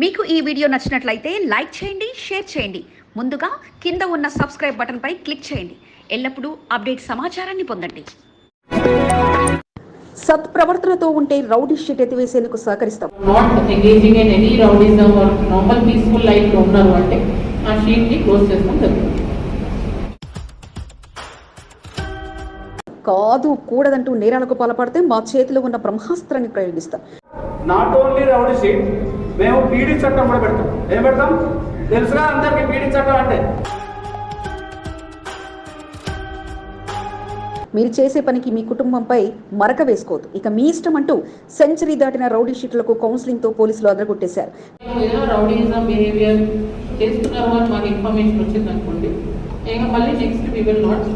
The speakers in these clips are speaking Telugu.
మీకు ఈ వీడియో నచ్చినట్లయితే లైక్ చేయండి, షేర్ చేయండి. ముందుగా కింద ఉన్న సబ్స్క్రైబ్ బటన్ పై క్లిక్ చేయండి. ఎల్లప్పుడూ అప్డేట్ సమాచారాన్ని పొందండి. సత్ప్రవర్తనతో ఉంటే రౌడీ షీట్ ఎత్తివేసేందుకు సహకరిస్తాం. Not engaging in any rowdyism or normal peaceful life లో ఉన్నారు అంటే ఆ షీట్ ని క్లోజ్ చేస్తాం జరుగుతుంది. కాదు కూడదంటూ నేరాలకు పాల్పడితే మా చేతిలో ఉన్న బ్రహ్మాస్త్రాన్ని ప్రయోగిస్తాం. నాట్ ఓన్లీ రౌడీ షీట్, మేము పీడీ చట్టం కూడా పెడతాం. ఏం పెడతాం తెలుసుగా అందరికి? పీడీ చట్టం అంటే మీరు చేసే పనికి మీ కుటుంబంపై మరక వేసుకోవద్దు, ఇక మీ ఇష్టం అంటూ సెంచరీ దాటిన రౌడీ షీట్లకు కౌన్సిలింగ్ తో పోలీసులు అదరగొట్టేశారు. రౌడీజం బిహేవియర్ చేస్తున్నారు అని మాకు ఇన్ఫర్మేషన్ వచ్చింది అనుకోండి, ఇంకా మళ్ళీ next we will not.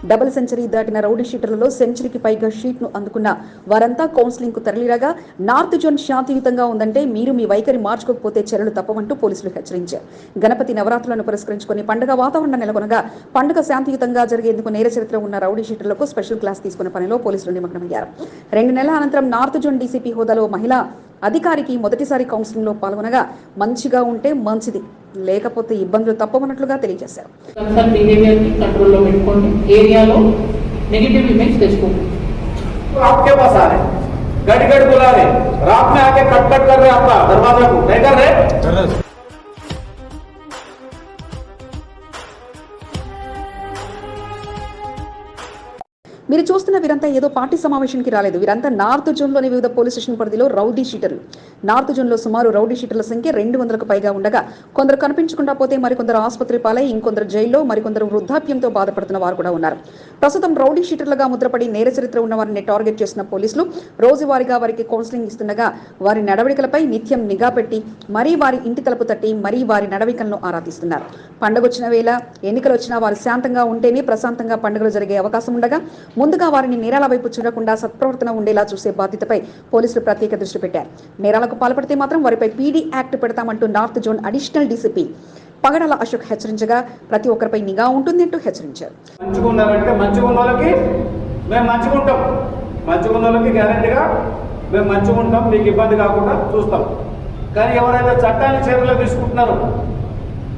Double century దాటిన రౌడీ షీటర్లలో సెంచరీకి పైగా షీట్ను అందుకున్న వారంతా కౌన్సిలింగ్ కు తరలిరాగా నార్త్ జోన్ శాంతియుతంగా ఉందంటే మీరు మీ వైఖరి మార్చుకోకపోతే చర్యలు తప్పవంటూ పోలీసులు హెచ్చరించారు. గణపతి నవరాత్రులను పురస్కరించుకుని పండుగ వాతావరణం నెలకొనగా పండుగ శాంతియుతంగా జరిగేందుకు నేర చరిత్ర ఉన్న రౌడీ షీటర్లకు స్పెషల్ క్లాస్ తీసుకునే పనిలో పోలీసులు నిమగ్నమయ్యారు. 2 నెలల అనంతరం నార్త్ జోన్ డీసీపీ హోదాలో మహిళా అధికారికి మొదటిసారి కౌన్సిలింగ్ లో పాల్గొనగా మంచిగా ఉంటే మంచిది, లేకపోతే ఇబ్బందులు తప్పవన్నట్లుగా తెలియజేశారు. కంట్రోల్లో పెట్టుకోండి, ఏరియాలో నెగటివ్ ఇమేజ్ తెచ్చుకోండి. आपके पास आ रहे, गड़ गड़ बुला रहे, रात में आके कट कट कर रहे आपका दरवाजा को, नहीं कर रहे? మీరు చూస్తున్న వీరంతా ఏదో పార్టీ సమావేశానికి రాలేదు. వీరంతా నార్త్ జోన్లోని వివిధ పోలీస్ స్టేషన్ పరిధిలో రౌడీ షీటర్లు. నార్త్ జోన్లో సుమారు రౌడీ షీటర్ల సంఖ్య 200కు పైగా ఉండగా కొందరు కనిపించకుండా పోతే మరికొందరు ఆసుపత్రి పాలై, ఇంకొందరు జైల్లో, మరికొందరు వృద్ధాప్యంతో బాధపడుతున్న వారు కూడా ఉన్నారు. ప్రస్తుతం రౌడీ షీటర్లుగా ముద్రపడి నేర చరిత్ర ఉన్న వారిని టార్గెట్ చేసిన పోలీసులు రోజువారీగా వారికి కౌన్సిలింగ్ ఇస్తుండగా వారి నడవడికలపై నిత్యం నిఘా పెట్టి మరీ వారి ఇంటి తలుపు తట్టి మరీ వారి నడవడికలను ఆరాధిస్తున్నారు. పండుగ వచ్చిన వేళ, ఎన్నికలు వచ్చినా వారు శాంతంగా ఉంటేనే ప్రశాంతంగా పండుగలు జరిగే అవకాశం ఉండగా ముందుగా వారిని నేరాల వైపు చూడకుండా సత్ప్రవర్తన ఉండేలా చూసే బాధ్యతపై పోలీసులు ప్రత్యేక దృష్టి పెట్టారు. నేరాలకు పాల్పడితే మాత్రం వారిపై పీడీ యాక్ట్ పెడతామంటూ north zone additional DCP Pagadala Ashok హెచ్చరించగా ప్రతి ఒక్కరిపై నిఘా ఉంటుంది అంటూ హెచ్చరించారు. మంచిగున్నారంటే మంచిగున్న వాళ్ళకి మేము మంచిగుంటాం, మంచిగున్న వాళ్ళకి గ్యారెంటీగా మేము మంచిగుంటాం, మీకు ఇబ్బంది కాకుండా చూస్తాం. కానీ ఎవరైతే చట్టాన్ని చేతిలో తీసుకుంటున్నారో,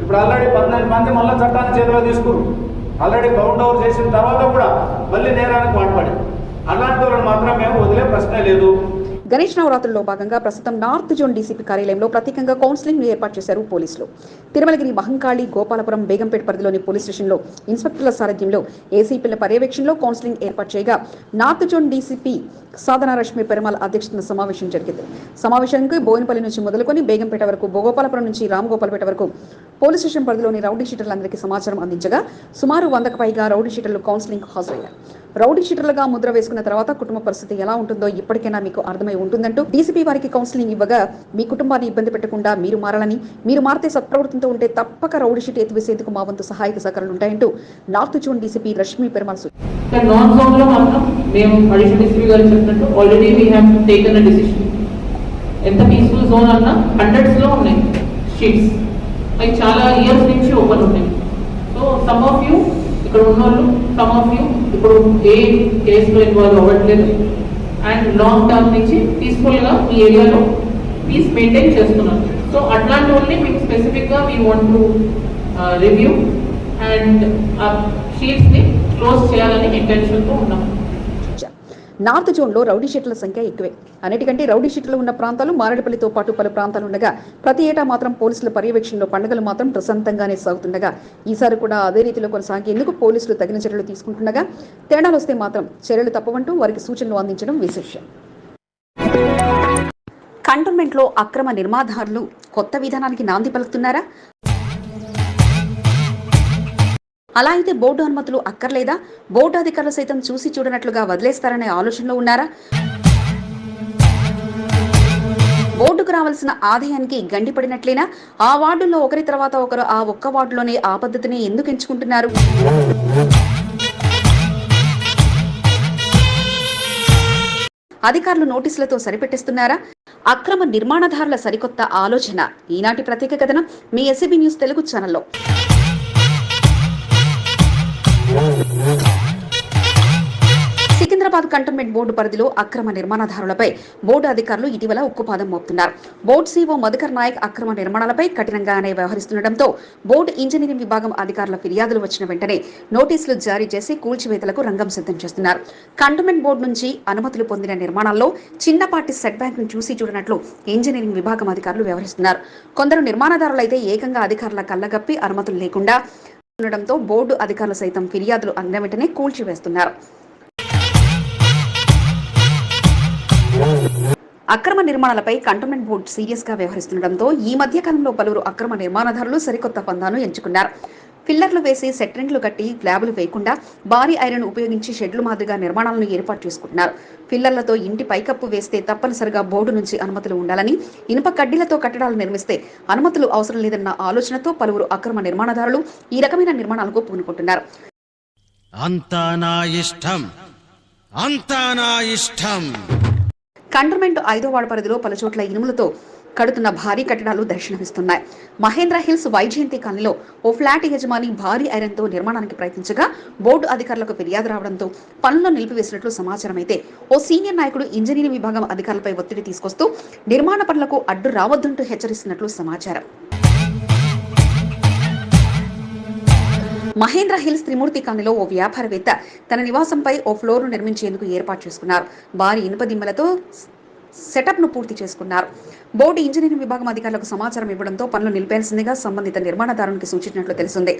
ఇప్పుడు ఆల్రెడీ 14 మంది మళ్ళీ చట్టాన్ని చేతిలో తీసుకున్నారు. ఆల్రెడీ బౌండ్ ఓవర్ చేసిన తర్వాత కూడా మళ్ళీ నేరానికి పాల్పడి అలాంటి వాళ్ళని మాత్రం మేము వదిలే ప్రశ్నే లేదు. గణేష్ నవరాత్రుల్లో భాగంగా ప్రస్తుతం నార్త్ జోన్ డీసీపీ కార్యాలయంలో ప్రత్యేకంగా కౌన్సిలింగ్ ఏర్పాటు చేశారు పోలీసులు. తిరుమలగిరి, మహంకాళి, గోపాలపురం, బేగంపేట పరిధిలోని పోలీస్ స్టేషన్లో ఇన్స్పెక్టర్ల సారథ్యంలో ఏసీపీల పర్యవేక్షణలో కౌన్సిలింగ్ ఏర్పాటు చేయగా నార్త్ జోన్ డీసీపీ సాధన రష్మి పెరుమాల్ అధ్యక్షతన సమావేశం జరిగింది. సమావేశానికి బోయినపల్లి నుంచి మొదలుకొని బేగంపేట వరకు, గోపాలపురం నుంచి రామగోపాల్పేట వరకు పోలీస్ స్టేషన్ పరిధిలోని రౌడీ షీటర్లందరికీ సమాచారం అందించగా సుమారు 100కు పైగా రౌడీ షీటర్లు కౌన్సిలింగ్ హాజరయ్యారు. రౌడీ షీటర్లుగా ముద్ర వేసుకున్న తర్వాత కుటుంబ పరిస్థితి ఎలా ఉంటుందో ఇప్పటికైనా మీకు అర్థమై ఉంటుందంటూ డీసీపీ వారికి కౌన్సిలింగ్ ఇవ్వగా మీ కుటుంబాన్ని ఇబ్బంది పెట్టకుండా మీరు మారాలని, మీరు మారితే సత్ప్రవర్తనతో ఉంటే తప్పక రౌడీ షీట్ ఎత్తివేసేందుకు మా వంతు సహాయక సహకారాలు ఉంటాయంటూ north zone DCP Rashmi Perumal north zone లో మాత్రం మేము అడిషనల్ డీసీపీ గారు చెప్పినట్టు already we have taken a decision. ఎంత పీస్ఫుల్ జోన్ అన్నా 100s లో ఉన్నాయి షీట్స్, అవి చాలా ఇయర్స్ నుంచి ఓపెన్ ఉన్నాయి. సో సమ్ ఆఫ్ యూ ఇక్కడ ఉన్నోళ్ళు, సమ్ ఆఫ్ యూ ఇప్పుడు ఏ కేసులో ఇన్వాల్వ్ అవ్వట్లేదు అండ్ లాంగ్ టర్మ్ నుంచి పీస్ఫుల్ గా మీ ఏరియాలో పీస్ మెయింటైన్ చేస్తున్నారు. సో అట్లాంటి వాళ్ళని మేము స్పెసిఫిక్ గా we want to review and ఆ షీట్స్ ని క్లోజ్ చేయాలని ఇంటెన్షన్ తో ఉన్నాం. నార్త్ జోన్లో రౌడీ షీట్ల సంఖ్య ఎక్కువే. అన్నిటికంటే రౌడీ షీట్లు ఉన్న ప్రాంతాలు మారేడుపల్లితో పాటు పలు ప్రాంతాలు ఉండగా ప్రతి ఏటా మాత్రం పోలీసుల పర్యవేక్షణలో పండుగలు మాత్రం ప్రశాంతంగానే సాగుతుండగా ఈసారి కూడా అదే రీతిలో కొనసాగేందుకు పోలీసులు తగిన చర్యలు తీసుకుంటుండగా తేడాలు వస్తే మాత్రం చర్యలు తప్పవంటూ వారికి సూచనలు అందించడం విశేషం. కంటోన్మెంట్లో అక్రమ నిర్మాణదారులు కొత్త విధానానికి నాంది పలుకుతున్నారా? అలా అయితే బోర్డు అనుమతులు అక్కర్లేదా? బోర్డు అధికారులు సైతం చూసి చూడనట్లుగా వదిలేస్తారనే ఆలోచనలో ఉన్నారా? బోర్డుకు రావాల్సిన ఆదాయానికి గండిపడినట్లేనా? ఆ వార్డుల్లో ఒకరి తర్వాత ఒకరు ఆ ఒక్క వార్డులోనే ఆ పద్ధతిని ఎందుకు ఎంచుకుంటున్నారు? అధికారులు నోటీసులతో సరిపెట్టేస్తున్నారా? అక్రమ నిర్మాణదారుల సరికొత్త ఆలోచన. ఈనాటి ప్రత్యేక కథనం మీ ఎస్సీబీ న్యూస్ తెలుగు ఛానల్లో. సికింద్రాబాద్ కంటోన్మెంట్ బోర్డు పరిధిలో అక్రమ నిర్మాణదారులపై బోర్డు అధికారులు ఇటీవల ఉక్కుపాదం మోపుతున్నారు. బోర్డు సీఓ మధుకర్ నాయక్ అక్రమ నిర్మాణాలపై కఠినంగానే వ్యవహరిస్తుండటంతో బోర్డు ఇంజనీరింగ్ విభాగం అధికారుల ఫిర్యాదులు వచ్చిన వెంటనే నోటీసులు జారీ చేసి కూల్చివేతలకు రంగం సిద్ధం చేస్తున్నారు. కంటోన్మెంట్ బోర్డు నుంచి అనుమతులు పొందిన నిర్మాణాల్లో చిన్నపాటి సెట్ బ్యాక్ ను చూసి చూడనట్లు ఇంజనీరింగ్ విభాగం అధికారులు వ్యవహరిస్తున్నారు. కొందరు నిర్మాణదారులైతే ఏకంగా అధికారుల కళ్లగప్పి అనుమతులు లేకుండా ఉండడంతో బోర్డు అధికారులు సైతం ఫిర్యాదులు అందిన వెంటనే కూల్చివేస్తున్నారు. అక్రమ నిర్మాణాలపై కంటోన్మెంట్ బోర్డు సీరియస్ గా వ్యవహరిస్తుండటంతో ఈ మధ్య కాలంలో పలువురు అక్రమ నిర్మాణదారులు సరికొత్త పందాను ఎంచుకున్నారు. పిల్లర్లు వేసి సెట్రింగ్లు కట్టి స్లాబులు వేయకుండా భారీ ఐరన్ ఉపయోగించి షెడ్లు మాదిరిగా నిర్మాణాలను ఏర్పాటు చేసుకుంటున్నారు. పిల్లర్లతో ఇంటి పైకప్పు వేస్తే తప్పనిసరిగా బోర్డు నుంచి అనుమతులు ఉండాలని, ఇనుప కడ్డీలతో కట్టడాలు నిర్మిస్తే అనుమతులు అవసరం లేదన్న ఆలోచనతో పలువురు అక్రమ నిర్మాణదారులు ఈ రకమైన నిర్మాణాలకు పూనుకుంటున్నారు. కంటోన్మెంట్ 5వ వార్డు పరిధిలో పలుచోట్ల ఇనుములతో కడుతున్న భారీ కట్టడాలు దర్శనమిస్తున్నాయి. మహేంద్ర హిల్స్ వైజయంతి కాలనీలో ఓ ఫ్లాట్ యజమాని భారీ ఐరన్తో నిర్మాణానికి ప్రయత్నించగా బోర్డు అధికారులకు ఫిర్యాదు రావడంతో పనులను నిలిపివేసినట్లు సమాచారం. అయితే ఓ సీనియర్ నాయకుడు ఇంజనీరింగ్ విభాగం అధికారులపై ఒత్తిడి తీసుకొస్తూ నిర్మాణ పనులకు అడ్డు రావద్దంటూ హెచ్చరిస్తున్నట్లు సమాచారం. మహేంద్ర హిల్స్ త్రిమూర్తి కాలనీలో ఓ వ్యాపారవేత్త తన నివాసంపై ఓ ఫ్లోర్ ను నిర్మించేందుకు ఏర్పాటు చేసుకున్నారు. భారీ ఇనుప దిమ్మలతో సెటప్ ను పూర్తి చేసుకున్నారు. బోర్డు ఇంజనీరింగ్ విభాగం అధికారులకు సమాచారం ఇవ్వడంతో పనులు నిలిపేయాల్సిందిగా సంబంధిత నిర్మాణదారునికి సూచించినట్లు తెలిసింది.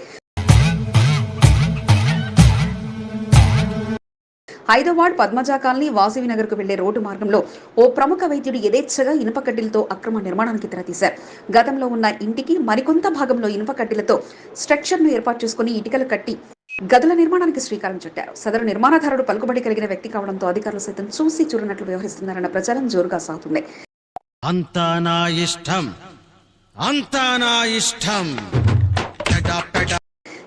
5వ వార్డు పద్మజా కాలనీ వాసవి నగర్ కు వెళ్లే రోడ్డు మార్గంలో ఓ ప్రముఖ వైద్యుడు యథేచ్ఛగా ఇనుప కడ్డీలతో అక్రమ నిర్మాణానికి తెరతీశారు. గతంలో ఉన్న ఇంటికి మరికొంత భాగంలో ఇనుప కడ్డీలతో స్ట్రక్చర్ ను ఏర్పాటు చేసుకుని ఇటుకలు కట్టి గదుల నిర్మాణానికి శ్రీకారం చుట్టారు. సదరు నిర్మాణదారుడు పలుకుబడి కలిగిన వ్యక్తి కావడంతో అధికారులు సైతం చూసి చూడనట్లు వ్యవహరిస్తున్నారన్న ప్రచారం జోరుగా సాగుతుంది.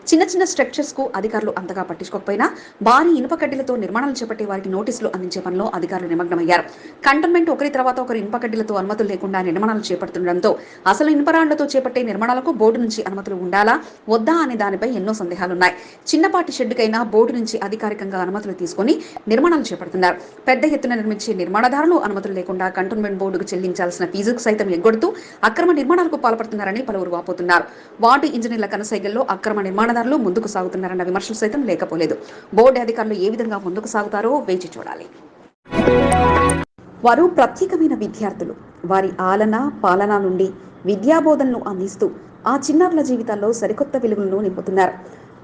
చిన్న చిన్న స్ట్రక్చర్స్ కు అధికారులు అంతగా పట్టించుకోకపోయినా భారీ ఇనుప కడ్డీలతో నిర్మాణాలు చేపట్టే వారికి నోటీసులు అందించే పనిలో అధికారులు నిమగ్నమయ్యారు. కంటోన్మెంట్ ఒకరి తర్వాత ఒకరు ఇనుప కడ్డీలతో అనుమతులు లేకుండా నిర్మాణాలు చేపడుతుండటంతో అసలు ఇనుప రాళ్లతో చేపట్టే నిర్మాణాలకు బోర్డు నుంచి అనుమతులు ఉండాలా వద్దా అనే దానిపై ఎన్నో సందేహాలున్నాయి. చిన్నపాటి షెడ్డుకైనా బోర్డు నుంచి అధికారికంగా అనుమతులు తీసుకుని నిర్మాణాలు చేపడుతున్నారు. పెద్ద ఎత్తున నిర్మించే నిర్మాణదారులు అనుమతులు లేకుండా కంటోన్మెంట్ బోర్డుకు చెల్లించాల్సిన ఫీజుకు సైతం ఎగ్గొడుతూ అక్రమ నిర్మాణాలకు పాల్పడుతున్నారని పలువురు వాపోతున్నారు. వార్డు ఇంజనీర్ల కనసైగల్లో అక్రమ నిర్మాణదారులు ముందుకు సాగుతున్నారన్న విమర్శలు సైతం లేకపోలేదు. బోర్డు అధికారులు ఏ విధంగా ముందుకు సాగుతారో వేచి చూడాలి. వారు ప్రత్యేకమైన విద్యార్థులు. వారి ఆలన పాలన నుండి విద్యాబోధనలు అందిస్తూ ఆ చిన్నారుల జీవితాల్లో సరికొత్త వెలుగులను నింపుతున్నారు.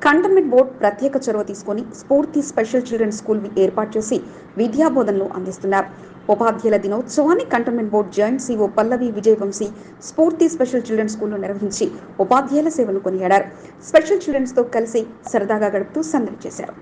కంటోన్మెంట్ బోర్డు ప్రత్యేక చొరవ తీసుకుని స్ఫూర్తి స్పెషల్ చిల్డ్రన్ స్కూల్ ఏర్పాటు చేసి విద్యాబోధనలు అందిస్తున్నారు. ఉపాధ్యాయుల దినోత్సవాన్ని కంటోన్మెంట్ బోర్డు జాయింట్ సీఓ పల్లవి విజయవంశీ స్ఫూర్తి స్పెషల్ చిల్డ్రన్ స్కూల్లో నిర్వహించి ఉపాధ్యాయుల సేవలు కొనియాడారు. స్పెషల్ చిల్డ్రన్స్ తో కలిసి సరదాగా గడుపుతూ సందడి చేశారు.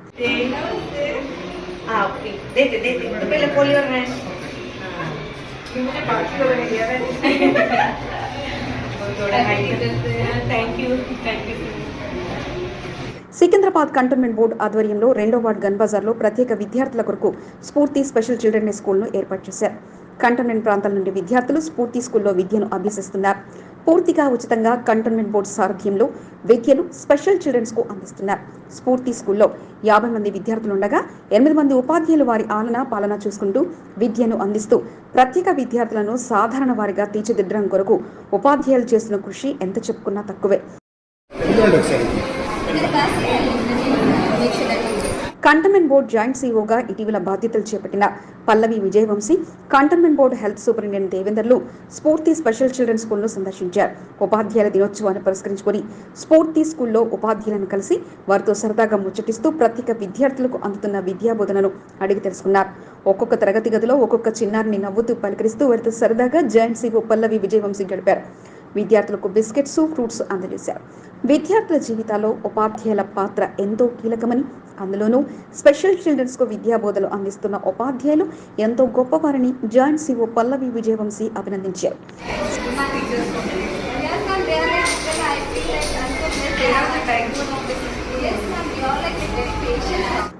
సికింద్రాబాద్ కంటోన్మెంట్ బోర్డు ఆధ్వర్యంలో 2వ వార్డు గన్ బజార్లో ప్రత్యేక విద్యార్థుల కొరకు స్ఫూర్తి స్పెషల్ చిల్డ్రన్ స్కూల్ను ఏర్పాటు చేశారు. కంటోన్మెంట్ ప్రాంతాల నుండి విద్యార్థులు స్ఫూర్తి స్కూల్లో విద్యను అభ్యసిస్తున్నారు. పూర్తిగా ఉచితంగా కంటోన్మెంట్ బోర్డు సారథ్యంలో విద్యను స్పెషల్ చిల్డ్రన్స్ కు అందిస్తున్నారు. స్ఫూర్తి స్కూల్లో 50 మంది విద్యార్థులుండగా 8 మంది ఉపాధ్యాయులు వారి ఆలన పాలన చూసుకుంటూ విద్యను అందిస్తూ ప్రత్యేక విద్యార్థులను సాధారణ వారిగా తీర్చిదిద్దడం కొరకు ఉపాధ్యాయులు చేస్తున్న కృషి ఎంత చెప్పుకున్నా తక్కువే. కంటోన్మెంట్ బోర్డు జాయింట్ సీఓగా ఇటీవల బాధ్యతలు చేపట్టిన పల్లవి విజయవంశీ కంటోన్మెంట్ బోర్డు హెల్త్ సూపరింటెండెంట్ దేవేందర్లు స్ఫూర్తి స్పెషల్ చిల్డ్రన్ స్కూల్ను సందర్శించారు. ఉపాధ్యాయుల దినోత్సవాన్ని పురస్కరించుకుని స్ఫూర్తి స్కూల్లో ఉపాధ్యాయులను కలిసి వారితో సరదాగా ముచ్చటిస్తూ ప్రత్యేక విద్యార్థులకు అందుతున్న విద్యాబోధనను అడిగి తెలుసుకున్నారు. ఒక్కొక్క తరగతి గదిలో ఒక్కొక్క చిన్నారిని నవ్వుతూ పలకరిస్తూ వారితో సరదాగా జాయింట్ సీఓ పల్లవి విజయవంశీ గడిపారు. విద్యార్థులకు బిస్కెట్స్, ఫ్రూట్స్ అందజేశారు. విద్యార్థుల జీవితాల్లో ఉపాధ్యాయుల పాత్ర ఎంతో కీలకమని, అందులోనూ స్పెషల్ చిల్డ్రన్స్ కు విద్యాబోధనలు అందిస్తున్న ఉపాధ్యాయులు ఎంతో గొప్పవారని జాయింట్ సీఓ పల్లవి విజయవంశీ అభినందించారు.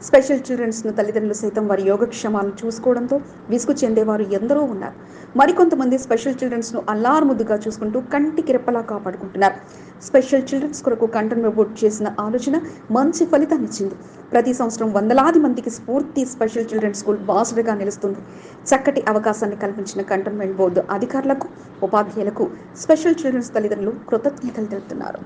స్పెషల్ చిల్డ్రన్స్ను తల్లిదండ్రులు సైతం వారి యోగక్షేమాలను చూసుకోవడంతో విసుగు చెందేవారు ఎందరో ఉన్నారు. మరికొంతమంది స్పెషల్ చిల్డ్రన్స్ను అల్లారుముద్దుగా చూసుకుంటూ కంటికి రెప్పలా కాపాడుకుంటున్నారు. స్పెషల్ చిల్డ్రన్స్ కొరకు కంటోన్మెంట్ బోర్డు చేసిన ఆలోచన మంచి ఫలితాన్నిచ్చింది. ప్రతి సంవత్సరం వందలాది మందికి స్ఫూర్తి స్పెషల్ చిల్డ్రన్ స్కూల్ బాసటగా నిలుస్తుంది. చక్కటి అవకాశాన్ని కల్పించిన కంటోన్మెంట్ బోర్డు అధికారులకు, ఉపాధ్యాయులకు స్పెషల్ చిల్డ్రన్స్ తల్లిదండ్రులు కృతజ్ఞతలు తెలుపుతున్నారు.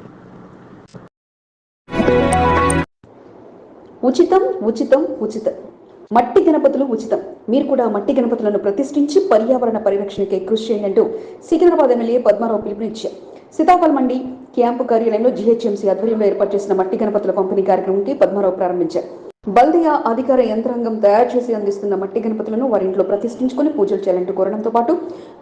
ఉచితం ఉచితం ఉచితం. మట్టి గణపతులు ఉచితం. మీరు కూడా మట్టి గణపతులను ప్రతిష్ఠించి పర్యావరణ పరిరక్షణకై కృషి చేయంటూ సికింద్రాబాద్ ఎమ్మెల్యే పద్మారావు పిలుపునిచ్చారు. సీతాఫల్ మండి క్యాంపు కార్యాలయంలో జీహెచ్ఎంసీ ఆధ్వర్యంలో ఏర్పాటు చేసిన మట్టి గణపతుల పంపిణీ కార్యక్రమానికి పద్మారావు ప్రారంభించారు. బల్దియా అధికార యంత్రాంగం తయారు చేసి అందిస్తున్న మట్టి గణపతులను వారి ఇంట్లో ప్రతిష్ఠించుకుని పూజలు చేయాలంటూ కోరడంతో పాటు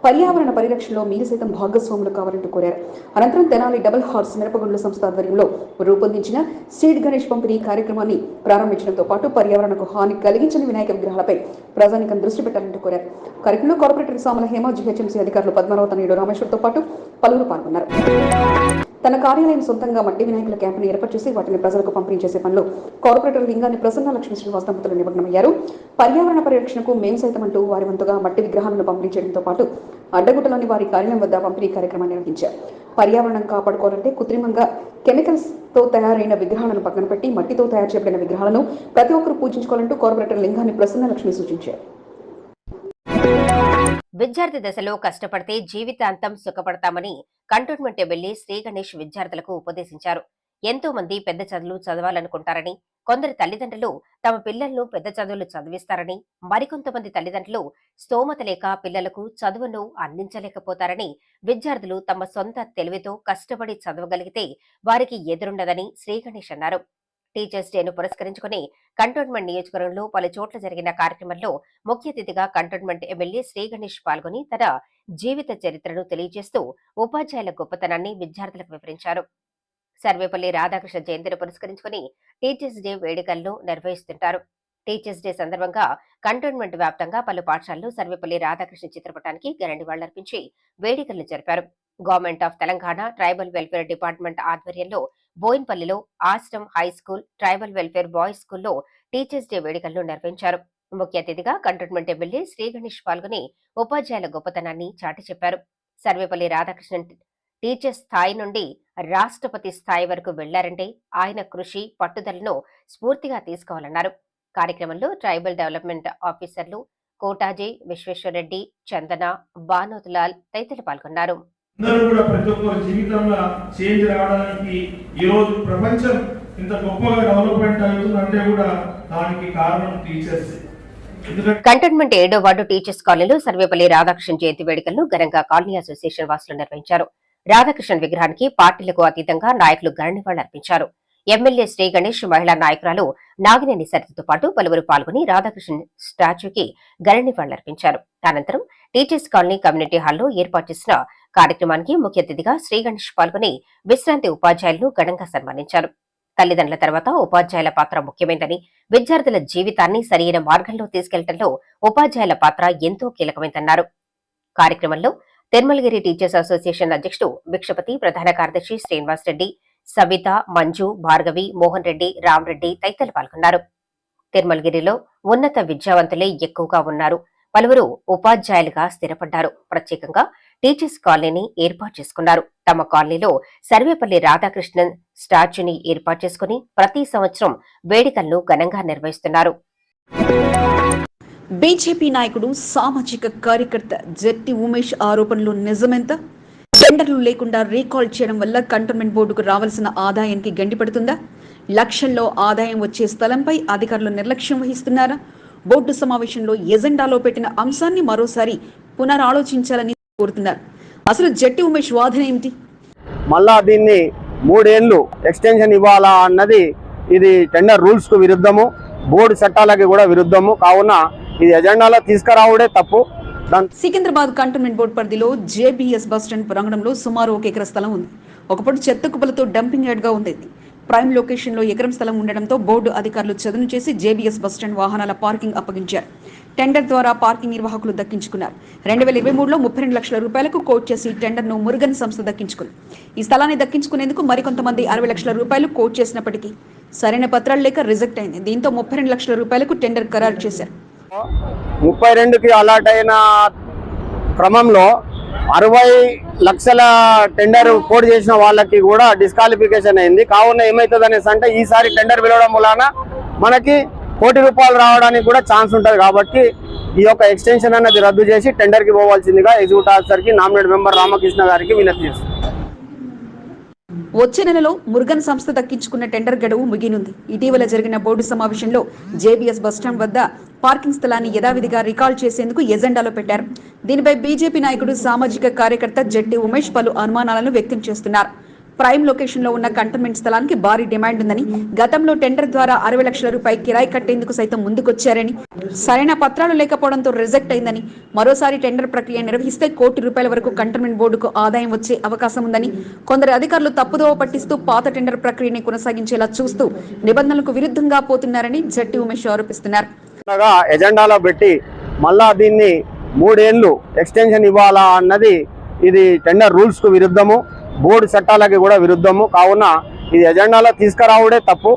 పర్యావరణ పరిరక్షణలో మీరు సైతం భాగస్వాములు కావాలంటూ కోరారు. అనంతరం తెనాలి డబుల్ హార్స్ మిరపగుండ్ల సంస్థ ఆధ్వర్యంలో రూపొందించిన సీడ్ గణేష్ పంపిణీ కార్యక్రమాన్ని ప్రారంభించడంతో పాటు పర్యావరణకు హాని కలిగించని వినాయక విగ్రహాలపై ప్రజానికం దృష్టి పెట్టాలంటూ కోరారు. కార్యక్రమంలో కార్పొరేటర్ సామల హేమ, జీహెచ్ఎంసీ అధికారులు పద్మారావు తనయుడు రామేశ్వర్తో పాటు పలువురు పాల్గొన్నారు. తన కార్యాలయం సొంతంగా మట్టి వినాయకుల క్యాంపును ఏర్పాటు చేసి వాటిని ప్రజలకు పంపిణీ చేసే పనిలో కార్పొరేటర్ లింగాన్ని ప్రసన్న లక్ష్మీ శ్రీనివాస్ దంపతులు నిమగ్నమయ్యారు. పర్యావరణ పరిరక్షణకు మేం సైతం అంటూ వారి వంతుగా మట్టి విగ్రహాలను పంపిణీ చేయడంతో పాటు అడ్డగుట్టలోని వారి కార్యాలయం వద్ద పంపిణీ కార్యక్రమాన్ని నిర్వహించారు. పర్యావరణం కాపాడుకోవాలంటే కృత్రిమంగా కెమికల్స్ తో తయారైన విగ్రహాలను పక్కన పెట్టి మట్టితో తయారు చేయబడిన విగ్రహాలను ప్రతి ఒక్కరూ పూజించుకోవాలంటూ కార్పొరేటర్ లింగాన్ని ప్రసన్న లక్ష్మి సూచించారు. విద్యార్థి దశలో కష్టపడితే జీవితాంతం సుఖపడతామని కంటోన్మెంట్ ఎమ్మెల్యే శ్రీ గణేష్ విద్యార్థులకు ఉపదేశించారు. ఎంతో మంది పెద్ద చదువులు చదవాలనుకుంటారని, కొందరు తల్లిదండ్రులు తమ పిల్లలను పెద్ద చదువులు చదివిస్తారని, మరికొంతమంది తల్లిదండ్రులు స్తోమత లేక పిల్లలకు చదువును అందించలేకపోతారని, విద్యార్థులు తమ సొంత తెలివితో కష్టపడి చదవగలిగితే వారికి ఎదురుండదని శ్రీ గణేష్ అన్నారు. టీచర్స్ డేను పురస్కరించుకుని కంటోన్మెంట్ నియోజకవర్గంలో పలు చోట్ల జరిగిన కార్యక్రమంలో ముఖ్య అతిథిగా కంటోన్మెంట్ ఎమ్మెల్యే శ్రీ గణేష్ పాల్గొని తన జీవిత చరిత్రను తెలియజేస్తూ ఉపాధ్యాయుల గొప్పతనాన్ని విద్యార్థులకు వివరించారు. సర్వేపల్లి రాధాకృష్ణ జయంతిని పురస్కరించుకుని టీచర్స్ డే వేడుకలను నిర్వహిస్తుంటారు. టీచర్స్ డే సందర్భంగా కంటోన్మెంట్ వ్యాప్తంగా పలు పాఠశాలలు సర్వేపల్లి రాధాకృష్ణ చిత్రపటానికి ఘన నివాళులర్పించి వేడుకలను జరిపారు. Government of Telangana tribal welfare department ఆధ్వర్యంలో బోయిన్పల్లిలో Ashram high school, tribal welfare boys స్కూల్లో టీచర్స్ డే వేడుకలను నిర్వహించారు. ముఖ్య అతిథిగా కంటోన్మెంట్ ఎమ్మెల్యే శ్రీ గణేష్ పాల్గొని ఉపాధ్యాయుల గొప్పతనాన్ని చాటి చెప్పారు. సర్వేపల్లి రాధాకృష్ణన్ టీచర్ స్థాయి నుండి రాష్ట్రపతి స్థాయి వరకు వెళ్లారంటే ఆయన కృషి, పట్టుదలను స్ఫూర్తిగా తీసుకోవాలన్నారు. కార్యక్రమంలో ట్రైబల్ డెవలప్మెంట్ ఆఫీసర్లు కోటాజీ విశ్వేశ్వరరెడ్డి, చందన, బానోతులాల్ తదితరులు పాల్గొన్నారు. అందరూ కూడా ప్రతి ఒక్కరి జీవితంలో చేంజ్ రావడానికి ఈ రోజు ప్రపంచం ఇంత గొప్పగా డెవలప్మెంట్ అవుతుందంటే కూడా దానికి కారణం టీచర్స్. కంటోన్మెంట్ 7వ వార్డు టీచర్స్ కాలనీలో సర్వేపల్లి రాధాకృష్ణ జయంతి వేడుకలను ఘనంగా కాలనీ అసోసియేషన్ వాసులు నిర్వహించారు. రాధాకృష్ణన్ విగ్రహానికి పార్టీలకు అతీతంగా నాయకులు ఘన నివాళులర్పించారు. ఎమ్మెల్యే శ్రీ గణేష్, మహిళా నాయకురాలు నాగినేని సరితతో పాటు పలువురు పాల్గొని రాధాకృష్ణన్ స్టాచ్యూకి ఘన నివాళులర్పించారు. అనంతరం టీచర్స్ కాలనీ కమ్యూనిటీ హాల్లో ఏర్పాటు చేసిన కార్యక్రమానికి ముఖ్య అతిథిగా శ్రీ గణేష్ పాల్గొని విశ్రాంతి ఉపాధ్యాయులను ఘనంగా సన్మానించారు. తల్లిదండ్రుల తర్వాత ఉపాధ్యాయుల పాత్ర ముఖ్యమైనదని, విద్యార్థుల జీవితాన్ని సరైన మార్గంలో తీసుకెళ్లడంలో ఉపాధ్యాయుల పాత్ర ఎంతో కీలకమైందన్నారు. కార్యక్రమంలో తిరుమలగిరి టీచర్స్ అసోసియేషన్ అధ్యక్షుడు భిక్షపతి, ప్రధాన కార్యదర్శి శ్రీనివాస్ రెడ్డి, సవిత, మంజు, భార్గవి, మోహన్ రెడ్డి, రామరెడ్డి తదితరులు పాల్గొన్నారు. తిరుమలగిరిలో ఉన్నత విద్యావంతులే ఎక్కువగా ఉన్నారు. పలువురు ఉపాధ్యాయులుగా స్థిరపడ్డారు. ప్రత్యేకంగా టీచర్స్ కాలనీని ఏర్పాటు చేసుకున్నారు. తమ కాలనీలో సర్వేపల్లి రాధాకృష్ణన్ స్టాచ్యూని ఏర్పాటు చేసుకుని ప్రతి సంవత్సరం వేడుకలను ఘనంగా నిర్వహిస్తున్నారు. బీజేపీ నాయకుడు, సామాజిక కార్యకర్త జట్టి ఉమేష్ ఆరోపణలు నిజమెంత? టెండర్లు లేకుండా రీకాల్ చేయడం వల్ల కంటోన్మెంట్ బోర్డుకు రావాల్సిన ఆదాయానికి గండిపడుతుందా? లక్షల్లో ఆదాయం వచ్చే స్థలంపై అధికారులు నిర్లక్ష్యం వహిస్తున్నారా? బోర్డు సమావేశంలో ఎజెండాలో పెట్టిన అంశాన్ని మరోసారి పునరాలోచించాలని కోరుతున్నారు. అసలు జట్టి ఉమేష్ వాదన ఏమిటి? మళ్ళా దీన్ని 3 ఏళ్లు ఎక్స్టెన్షన్ ఇవ్వాలా అన్నది ఇది టెండర్ రూల్స్ కు విరుద్ధము, బోర్డు చట్టాలకి కూడా విరుద్ధము. కావున ఇది ఎజెండాలో తీసుకురావడే తప్పు. సికింద్రాబాద్ కంటోన్మెంట్ బోర్డు పరిధిలో జేబీఎస్ బస్టాండ్ ప్రాంగణంలో సుమారు 1 ఎకరా స్థలం ఉంది. ఒకప్పుడు చెత్త కుప్పలతో డంపింగ్ యార్డ్ గా ఉండేది. ప్రైమ్ లొకేషన్ లో ఎకరం స్థలం ఉండడంతో బోర్డు అధికారులు చదును చేసి జేబీఎస్ బస్టాండ్ వాహనాల పార్కింగ్ అప్పగించారు. టెండర్ ద్వారా పార్కింగ్ నిర్వాహకులు దక్కించుకున్నారు. 2023లో 32 లక్షల రూపాయలకు కోట్ చేసి టెండర్ను మురుగన్ సంస్థ దక్కించుకుంది. ఈ స్థలాన్ని దక్కించుకునేందుకు మరికొంతమంది 60 లక్షల రూపాయలు కోట్ చేసినప్పటికీ సరైన పత్రాలు లేక రిజెక్ట్ అయింది. దీంతో 32 లక్షల రూపాయలకు టెండర్ ఖరారు చేశారు. 32కి అలాట్ అయిన క్రమంలో 60 లక్షల టెండర్ కోడ్ చేసిన వాళ్ళకి కూడా డిస్క్వాలిఫికేషన్ అయింది. కావున ఏమవుతుంది అనేసి అంటే ఈసారి టెండర్ పిలవడం వలన మనకి ₹1,00,00,000 రావడానికి కూడా ఛాన్స్ ఉంటుంది. కాబట్టి ఈ యొక్క ఎక్స్టెన్షన్ అనేది రద్దు చేసి టెండర్కి పోవాల్సిందిగా ఎగ్జిక్యూటివ్ ఆఫీసర్కి నామినేట్ మెంబర్ రామకృష్ణ గారికి వినతి చేస్తుంది. వచ్చే నెలలో మురుగన్ సంస్థ దక్కించుకున్న టెండర్ గడువు ముగినుంది. ఇటీవల జరిగిన బోర్డు సమావేశంలో జేబీఎస్ బస్టాండ్ వద్ద పార్కింగ్ స్థలాన్ని యథావిధిగా రికాల్ చేసేందుకు ఎజెండాలో పెట్టారు. దీనిపై బీజేపీ నాయకుడు సామాజిక కార్యకర్త జట్టి ఉమేష్ పలు అనుమానాలను వ్యక్తం చేస్తున్నారు. ప్రైమ్ లొకేషన్ లో ఉన్న కంటోన్మెంట్ స్థలానికి భారీ డిమాండ్ ఉందని, గతంలో టెండర్ ద్వారా 60 లక్షల రూపాయలు కిరాయి కట్టేందుకు సైతం ముందుకొచ్చారని, సరైన పత్రాలు లేకపోవడంతో రిజెక్ట్ అయిందని, మరోసారి టెండర్ ప్రక్రియ నిర్వహిస్తే ₹1,00,00,000 వరకు కంటోన్మెంట్ బోర్డుకు ఆదాయం వచ్చే అవకాశం ఉందని, కొందరు అధికారులు తప్పుదోవ పట్టిస్తూ పాత టెండర్ ప్రక్రియని కొనసాగించేలా చూస్తూ నిబంధనలకు విరుద్ధంగా పోతున్నారని జట్టి ఉమేష్ ఆరోపిస్తున్నారు. ఎజెండాలో పెట్టి మళ్ళా దీన్ని 3 ఏళ్లు ఎక్స్టెన్షన్ ఇవ్వాలా అన్నది ఇది టెండర్ రూల్స్ కు విరుద్ధము, బోర్డు చట్టాలకి కూడా విరుద్ధము. కావున ఇది ఎజెండాలో తీసుకురావడే తప్పు.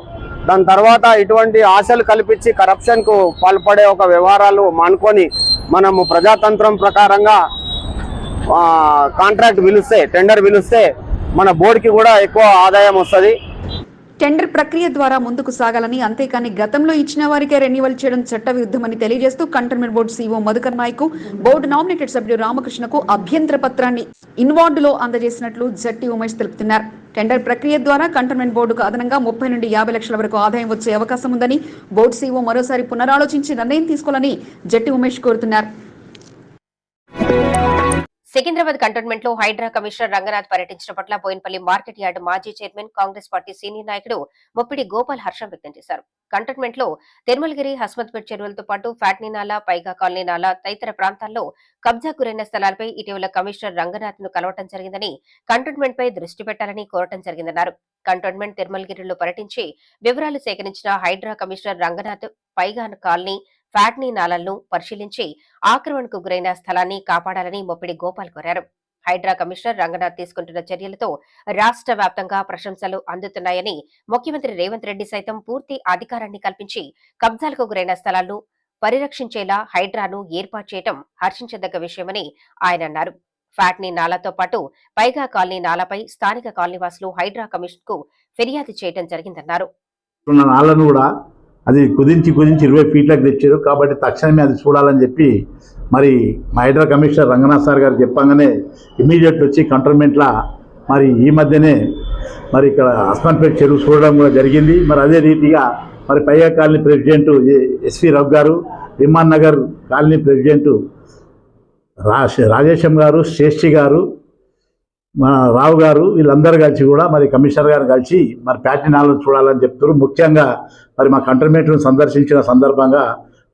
దాని తర్వాత ఇటువంటి ఆశలు కల్పించి కరప్షన్ కు పాల్పడే ఒక వ్యవహారాలు మానుకొని మనము ప్రజాతంత్రం ప్రకారంగా కాంట్రాక్ట్ పిలిస్తే, టెండర్ పిలిస్తే మన బోర్డుకి కూడా ఎక్కువ ఆదాయం వస్తుంది. టెండర్ ప్రక్రియ ద్వారా ముందుకు సాగాలని, అంతేకాని గతంలో ఇచ్చిన వారికే రెన్యువల్ చేయడం చట్టవిరుద్ధమని తెలియజేస్తూ cantonment board CEO Madhukar Nayak board nominated సభ్యుడు రామకృష్ణకు అభ్యంతర పత్రాన్ని ఇన్వార్డులో అందజేసినట్లు జట్టి ఉమేష్ తెలుపుతున్నారు. టెండర్ ప్రక్రియ ద్వారా కంటోన్మెంట్ బోర్డుకు అదనంగా 30 నుండి 50 లక్షల వరకు ఆదాయం వచ్చే అవకాశం ఉందని బోర్డు సీఈఓ మరోసారి పునరాలోచించి నిర్ణయం తీసుకోవాలని జట్టి ఉమేష్ కోరుతున్నారు. సికింద్రాబాద్ కంటోన్మెంట్ లో హైడ్రా కమిషనర్ రంగనాథ్ పర్యటించిన పట్ల బోయిన్పల్లి మార్కెట్ యార్డ్ మాజీ చైర్మన్, కాంగ్రెస్ పార్టీ సీనియర్ నాయకుడు ముప్పిడి గోపాల్ హర్షం వ్యక్తం చేశారు. కంటోన్మెంట్ లో తిరుమలగిరి, హస్మత్పేట్ చెరువులతో పాటు ఫ్యాట్నీ నాలా, పైగా కాలనీ నాలా తదితర ప్రాంతాల్లో కబ్జా గురైన స్థలాలపై ఇటీవల కమిషనర్ రంగనాథ్ ను కలవటం జరిగిందని, కంటోన్మెంట్ పై దృష్టి పెట్టాలని కోరటం జరిగిందన్నారు. కంటోన్మెంట్ తిరుమలగిరిలో పర్యటించి వివరాలు సేకరించిన హైడ్రా కమిషనర్ రంగనాథ్ పైగా కాలనీ, ఫ్యాట్నీ నాలలను పరిశీలించి ఆక్రమణకు గురైన స్థలాన్ని కాపాడాలని ముప్పిడి గోపాల్ కోరారు. హైడ్రా కమిషనర్ రంగనాథ్ తీసుకుంటున్న చర్యలతో రాష్ట్ర వ్యాప్తంగా ప్రశంసలు అందుతున్నాయని, ముఖ్యమంత్రి రేవంత్ రెడ్డి సైతం పూర్తి అధికారాన్ని కల్పించి కబ్జాలకు గురైన స్థలాలను పరిరక్షించేలా హైడ్రాను ఏర్పాటు చేయడం హర్షించదగ్గ విషయమని ఆయన అన్నారు. ఫ్యాట్నీ నాలాతో పాటు పైగా కాలనీ నాలాపై స్థానిక కాలనీవాసులు హైడ్రా కమిషన్ కు ఫిర్యాదు చేయడం జరిగిందన్నారు. అది కుదించి 20 ఫీట్లకు తెచ్చారు. కాబట్టి తక్షణమే అది చూడాలని చెప్పి మరి మా హైడ్రా కమిషనర్ రంగనాథ్ సార్ గారు చెప్పంగానే ఇమీడియట్ వచ్చి కంటోన్మెంట్లో మరి ఈ మధ్యనే మరి ఇక్కడ హస్మన్పేట్ చెరువు చూడడం కూడా జరిగింది. మరి అదే రీతిగా మరి పైగా కాలనీ ప్రెసిడెంట్ ఎస్వి రఘు గారు, విమాన్ నగర్ కాలనీ ప్రెసిడెంట్ రాజేశం గారు, శ్రేష్ఠి గారు, మా రావు గారు వీళ్ళందరూ కలిసి కూడా మరి కమిషనర్ గారు కలిసి మరి ప్యాటినాలను చూడాలని చెప్తారు. ముఖ్యంగా మరి మా కంటోన్మెంట్ను సందర్శించిన సందర్భంగా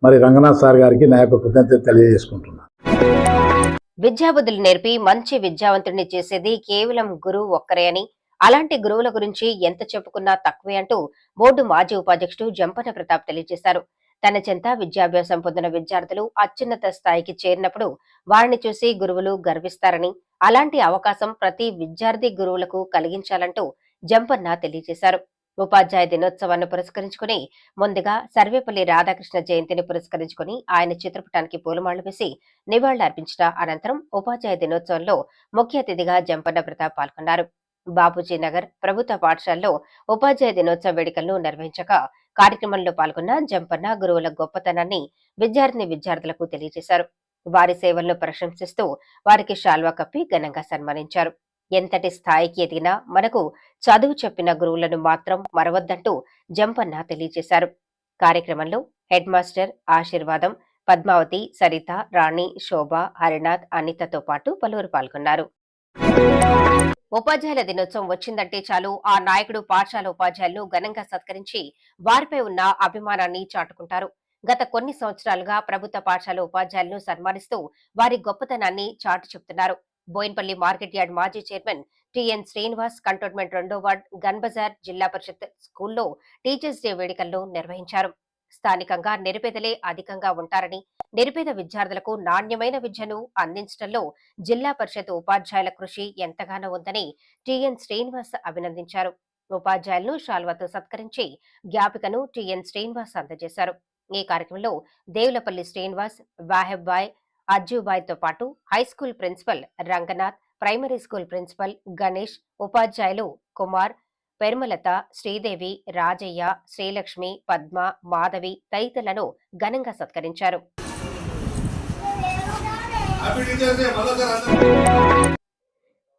మరి రంగనాథ్ సార్ గారికి నా యొక్క కృతజ్ఞత తెలియజేసుకుంటున్నాను. విద్యాబుద్ధులు నేర్పి మంచి విద్యావంతుడిని చేసేది కేవలం గురువు ఒక్కరే అని, అలాంటి గురువుల గురించి ఎంత చెప్పుకున్నా తక్కువే అంటూ బోర్డు మాజీ ఉపాధ్యక్షుడు జంపన్న ప్రతాప్ తెలియజేశారు. తన చెంత విద్యాభ్యాసం పొందిన విద్యార్థులు అత్యున్నత స్థాయికి చేరినప్పుడు వారిని చూసి గురువులు గర్విస్తారని, అలాంటి అవకాశం ప్రతి విద్యార్థి గురువులకు కలిగించాలంటూ జంపన్న తెలియజేశారు. ఉపాధ్యాయ దినోత్సవాన్ని పురస్కరించుకుని ముందుగా సర్వేపల్లి రాధాకృష్ణ జయంతిని పురస్కరించుకుని ఆయన చిత్రపటానికి పూలమాళ్లు వేసి నివాళులర్పించిన అనంతరం ఉపాధ్యాయ దినోత్సవంలో ముఖ్య అతిథిగా జంపన్న ప్రతాప్ పాల్గొన్నారు. బాపూజీ నగర్ ప్రభుత్వ పాఠశాలలో ఉపాధ్యాయ దినోత్సవ వేడుకలను నిర్వహించగా కార్యక్రమంలో పాల్గొన్న జంపన్న గురువుల గొప్పతనాన్ని విద్యార్థులకు తెలియజేశారు. వారి సేవలను ప్రశంసిస్తూ వారికి శాల్వా కప్పి ఘనంగా సన్మానించారు. ఎంతటి స్థాయికి ఎదిగినా మనకు చదువు చెప్పిన గురువులను మాత్రం మరవద్దంటూ జంపన్న తెలియజేశారు. కార్యక్రమంలో హెడ్ మాస్టర్ ఆశీర్వాదం, పద్మావతి, సరిత, రాణి, శోభ, హరినాథ్, అనితతో పాటు పలువురు పాల్గొన్నారు. ఉపాధ్యాయుల దినోత్సవం వచ్చిందంటే చాలు ఆ నాయకుడు పాఠశాల ఉపాధ్యాయులను ఘనంగా సత్కరించి వారిపై ఉన్న అభిమానాన్ని చాటుకుంటారు. గత కొన్ని సంవత్సరాలుగా ప్రభుత్వ పాఠశాల ఉపాధ్యాయులను సన్మానిస్తూ వారి గొప్పతనాన్ని చాటు చెప్తున్నారు. బోయిన్పల్లి మార్కెట్ యార్డ్ మాజీ చైర్మన్ టిఎన్ శ్రీనివాస్ కంటోన్మెంట్ 2వ వార్డ్ గన్ బజార్ జిల్లా పరిషత్ స్కూల్లో టీచర్స్ డే వేడుకలను నిర్వహించారు. స్థానికంగా నిరుపేదలే అధికంగా ఉంటారని, నిరుపేద విద్యార్థులకు నాణ్యమైన విద్యను అందించడంలో జిల్లా పరిషత్ ఉపాధ్యాయుల కృషి ఎంతగానో ఉందని టిఎన్ శ్రీనివాస్ అభినందించారు. ఉపాధ్యాయులను శాల్వాతో సత్కరించి జ్ఞాపికను టిఎన్ శ్రీనివాస్ అందజేశారు. ఈ కార్యక్రమంలో దేవులపల్లి శ్రీనివాస్, వాహెబ్బాయ్, అజ్జుబాయ్తో పాటు high school principal Ranganath, primary school principal Ganesh, ఉపాధ్యాయులు కుమార్, పెర్మలత, శ్రీదేవి, రాజయ్య, శ్రీలక్ష్మి, పద్మ, మాధవి తదితరులను ఘనంగా సత్కరించారు.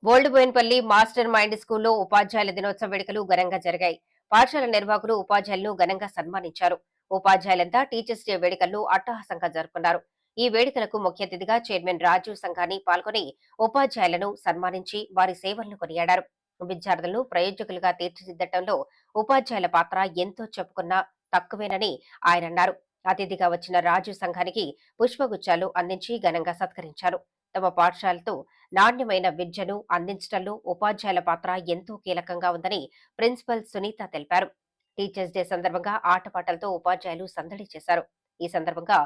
ఓల్డ్ బోయిన్పల్లి మాస్టర్ మైండ్ స్కూల్లో ఉపాధ్యాయుల దినోత్సవ వేడుకలు ఘనంగా జరిగాయి. పాఠశాల నిర్వాహకులు ఉపాధ్యాయులను ఘనంగా సన్మానించారు. ఉపాధ్యాయులంతా టీచర్స్ డే వేడుకలను అట్టహాసంగా జరుపుకున్నారు. ఈ వేడుకలకు ముఖ్య అతిథిగా చైర్మన్ రాజీవ్ సంఘాని పాల్గొని ఉపాధ్యాయులను సన్మానించి వారి సేవలను కొనియాడారు. విద్యార్థులను ప్రయోజకులుగా తీర్చిదిద్దటంలో ఉపాధ్యాయుల పాత్ర ఎంతో చెప్పుకున్నా తక్కువేనని ఆయన అన్నారు. అతిథిగా వచ్చిన రాజీవ్ సంఘానికి పుష్పగుచ్చాలు అందించి ఘనంగా సత్కరించారు. తమ పాఠశాలతో నాణ్యమైన విద్యను అందించడంలో ఉపాధ్యాయుల పాత్ర ఎంతో కీలకంగా ఉందని ప్రిన్సిపల్ సునీత తెలిపారు. టీచర్స్ డే సందర్భంగా ఆటపాటలతో ఉపాధ్యాయులు సందడి చేశారు. ఈ సందర్భంగా